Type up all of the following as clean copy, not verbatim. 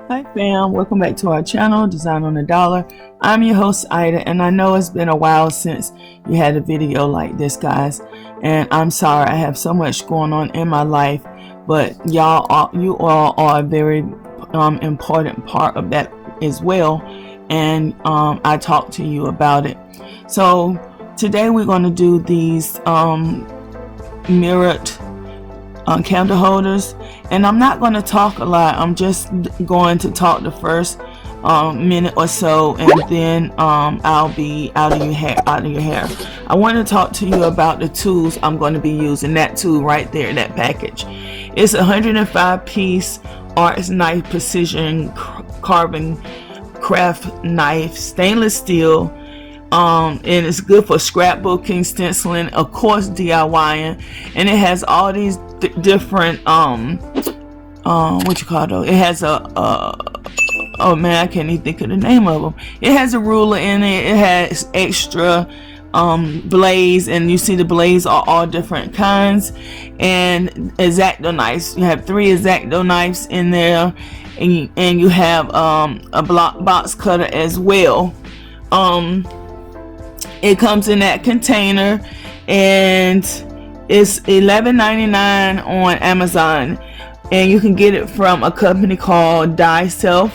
Hi fam, welcome back to our channel, Design on the Dollar. I'm your host Ida, and I know it's been a while since you had a video like this, guys. And I'm sorry, I have so much going on in my life, but you all are a very important part of that as well. And I talked to you about it. So today we're going to do these mirrored candle holders, and I'm not going to talk a lot. I'm just going to talk the first minute or so, and then I'll be out of your hair. I want to talk to you about the tools I'm going to be using. That tool right there, that package. It's a 105 piece artist knife, precision carving craft knife, stainless steel. And it's good for scrapbooking, stenciling, of course DIYing, and it has all these different what you call those? It has a oh man, I can't even think of the name of them. It has a ruler in it. It has extra blades, and you see the blades are all different kinds, and X-Acto knives. You have 3 X-Acto knives in there, and you have a box cutter as well. It comes in that container, and it's $11.99 on Amazon, and you can get it from a company called Die Self.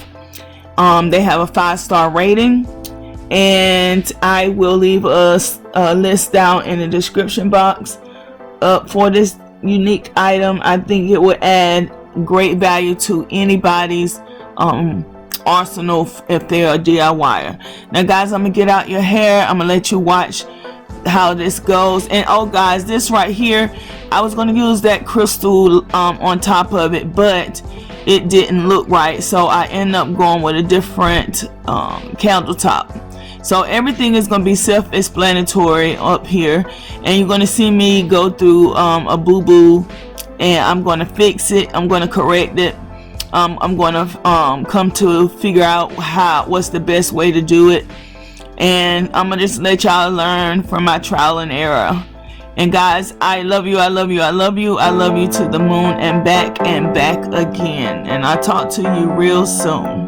They have a 5-star rating, and I will leave a list down in the description box for this unique item. I think it would add great value to anybody's arsenal if they're a DIYer. Now guys, I'm gonna get out your hair. I'm gonna let you watch how this goes. And oh guys, this right here, I was gonna use that crystal on top of it, but it didn't look right, so I end up going with a different candle top. So everything is gonna be self-explanatory up here, and you're gonna see me go through a boo-boo, and I'm gonna fix it. I'm gonna correct it. I'm going to come to figure out what's the best way to do it, and I'm gonna just let y'all learn from my trial and error. And guys, I love you, I love you, I love you, I love you to the moon and back again, and I'll talk to you real soon.